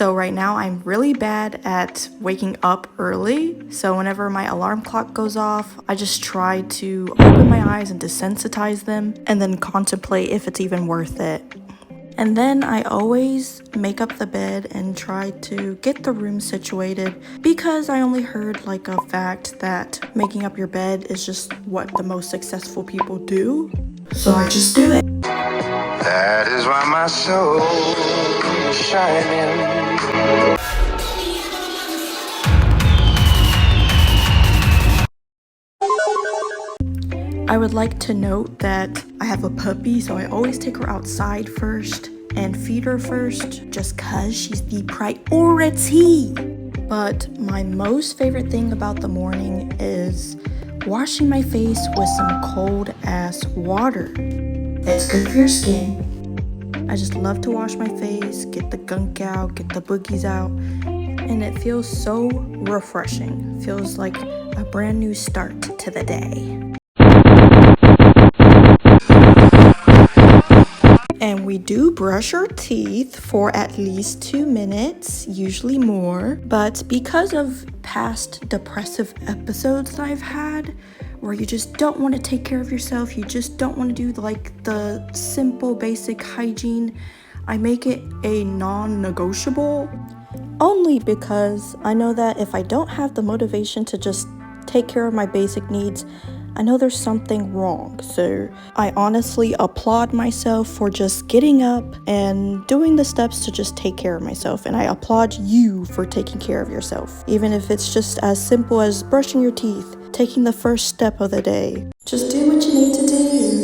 So right now I'm really bad at waking up early. So whenever my alarm clock goes off, I just try to open my eyes and desensitize them and then contemplate if it's even worth it. And then I always make up the bed and try to get the room situated because I only heard like a fact that making up your bed is just what the most successful people do. So I just do it. That is why my soul is shining. I would like to note that I have a puppy, so I always take her outside first and feed her first, just cause she's the priority. But my most favorite thing about the morning is washing my face with some cold ass water. It's good for your skin. I just love to wash my face, get the gunk out, get the boogies out, and it feels so refreshing. It feels like a brand new start to the day. And we do brush our teeth for at least 2 minutes, usually more. But because of past depressive episodes that I've had, where you just don't want to take care of yourself, you just don't want to do like the simple basic hygiene, I make it a non-negotiable. Only because I know that if I don't have the motivation to just take care of my basic needs, I know there's something wrong. So I honestly applaud myself for just getting up and doing the steps to just take care of myself. And I applaud you for taking care of yourself. Even if it's just as simple as brushing your teeth, taking the first step of the day. Just do what you need to do.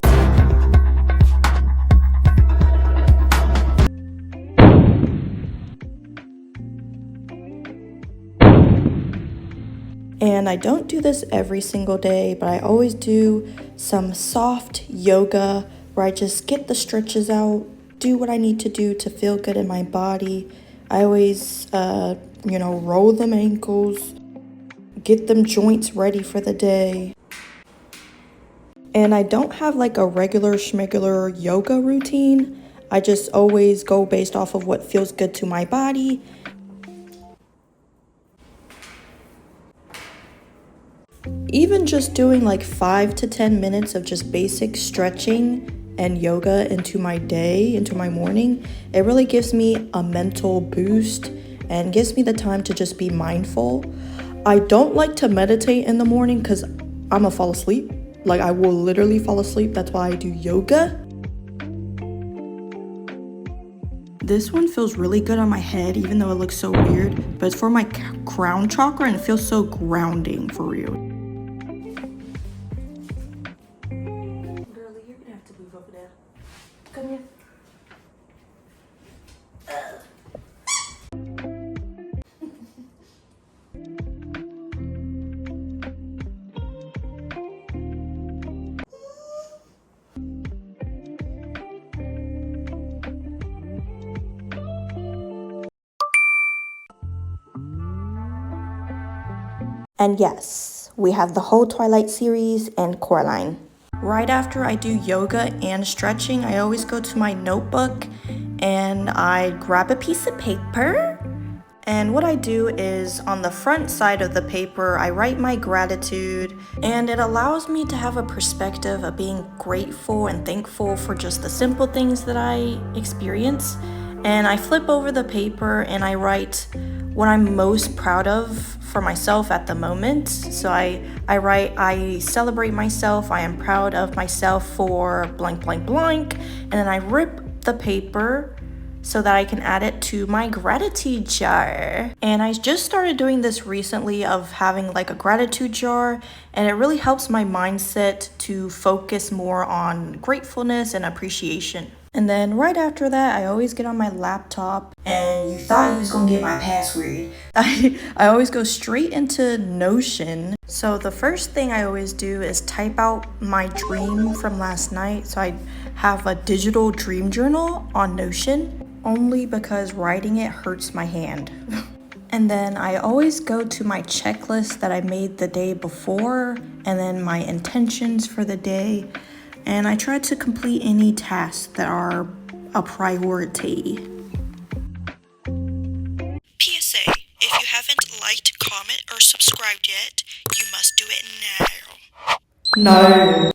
And I don't do this every single day, but I always do some soft yoga where I just get the stretches out, do what I need to do to feel good in my body. I always, roll them ankles, get them joints ready for the day. And I don't have like a regular schmegular yoga routine. I just always go based off of what feels good to my body. Even just doing like 5 to 10 minutes of just basic stretching and yoga into my day, into my morning, it really gives me a mental boost and gives me the time to just be mindful. I don't like to meditate in the morning because I'm gonna fall asleep. Like I will literally fall asleep. That's why I do yoga. This one feels really good on my head, even though it looks so weird, but it's for my crown chakra and it feels so grounding for real. Come here. And yes, we have the whole Twilight series and Coraline. Right after I do yoga and stretching, I always go to my notebook and I grab a piece of paper. And what I do is on the front side of the paper, I write my gratitude, and it allows me to have a perspective of being grateful and thankful for just the simple things that I experience. And I flip over the paper and I write what I'm most proud of for myself at the moment. So I write, I celebrate myself, I am proud of myself for blank, blank, blank. And then I rip the paper so that I can add it to my gratitude jar. And I just started doing this recently of having like a gratitude jar, and it really helps my mindset to focus more on gratefulness and appreciation. And then right after that, I always get on my laptop, and you thought you was gonna get my password. I always go straight into Notion. So the first thing I always do is type out my dream from last night. So I have a digital dream journal on Notion, only because writing it hurts my hand. And then I always go to my checklist that I made the day before, and then my intentions for the day. And I try to complete any tasks that are a priority. liked, comment, or subscribed yet, you must do it now. No.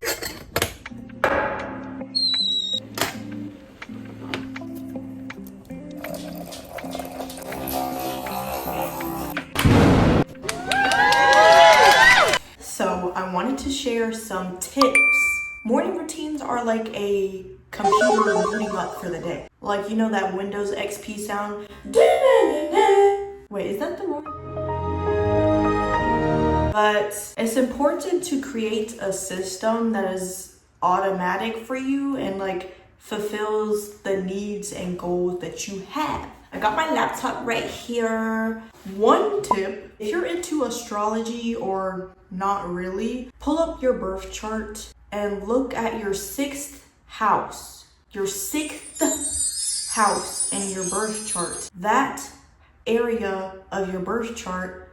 So I wanted to share some tips. Morning routines are like a computer booting up for the day. Like, you know that Windows XP sound? Wait, is that the wrong? But it's important to create a system that is automatic for you and like fulfills the needs and goals that you have. I got my laptop right here. One tip, if you're into astrology or not really, pull up your birth chart and look at your sixth house. Your sixth house in your birth chart. That area of your birth chart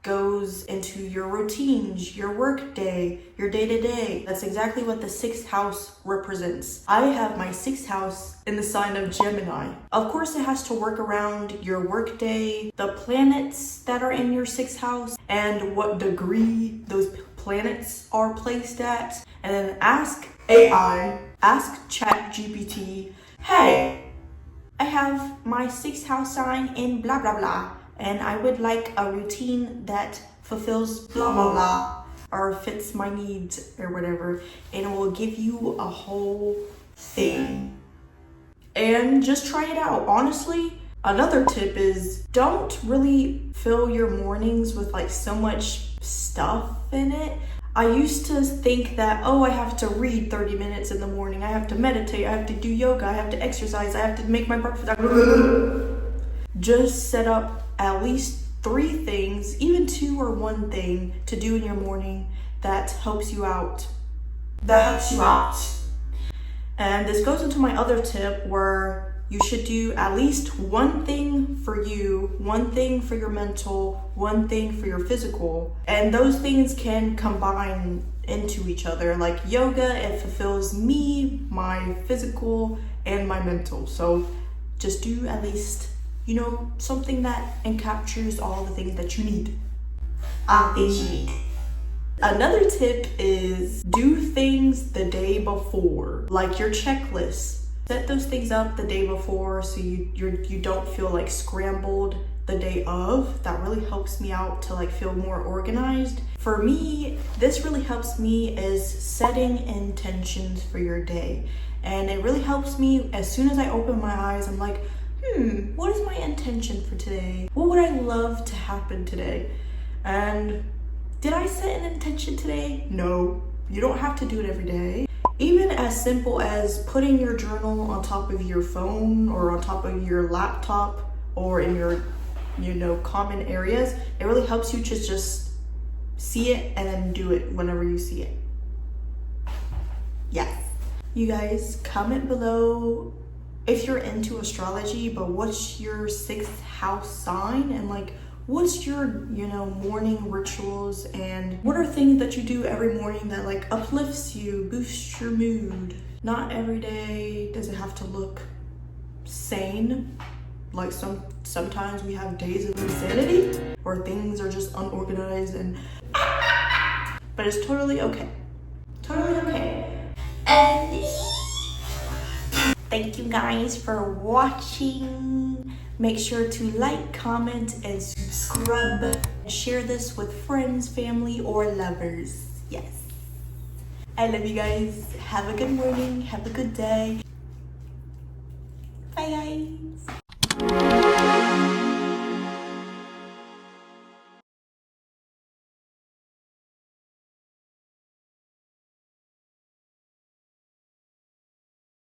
goes into your routines, your work day, your day-to-day. That's exactly what the sixth house represents. I have my sixth house in the sign of Gemini. Of course, it has to work around your work day, the planets that are in your sixth house, and what degree those planets are placed at. And then ask AI, ask ChatGPT, hey, I have my sixth house sign in blah, blah, blah. And I would like a routine that fulfills blah, blah, blah, or fits my needs or whatever. And it will give you a whole thing. And just try it out. Honestly, another tip is don't really fill your mornings with like so much stuff in it. I used to think that, oh, I have to read 30 minutes in the morning. I have to meditate. I have to do yoga. I have to exercise. I have to make my breakfast. Just set up at least 3 things, even 2 or 1 thing to do in your morning that helps you out. And this goes into my other tip where you should do at least 1 thing for you, 1 thing for your mental, 1 thing for your physical. And those things can combine into each other. Like yoga, it fulfills me, my physical, and my mental. So just do at least, you know, something that encaptures all the things that you need. Another tip is do things the day before, like your checklist. Set those things up the day before so you don't feel like scrambled the day of. That really helps me out to like feel more organized. For me, this really helps me is setting intentions for your day. And it really helps me as soon as I open my eyes, I'm like, what is my intention for today? What would I love to happen today? And did I set an intention today? No, you don't have to do it every day. Even as simple as putting your journal on top of your phone or on top of your laptop or in your, common areas, it really helps you to just see it and then do it whenever you see it. Yes. You guys, comment below if you're into astrology, but what's your 6th house sign and like what's your, morning rituals and what are things that you do every morning that like uplifts you, boosts your mood? Not every day does it have to look sane. Like sometimes we have days of insanity or things are just unorganized and but it's totally okay. Totally okay. And thank you guys for watching. Make sure to like, comment, and subscribe. Share this with friends, family, or lovers. Yes. I love you guys. Have a good morning. Have a good day. Bye guys.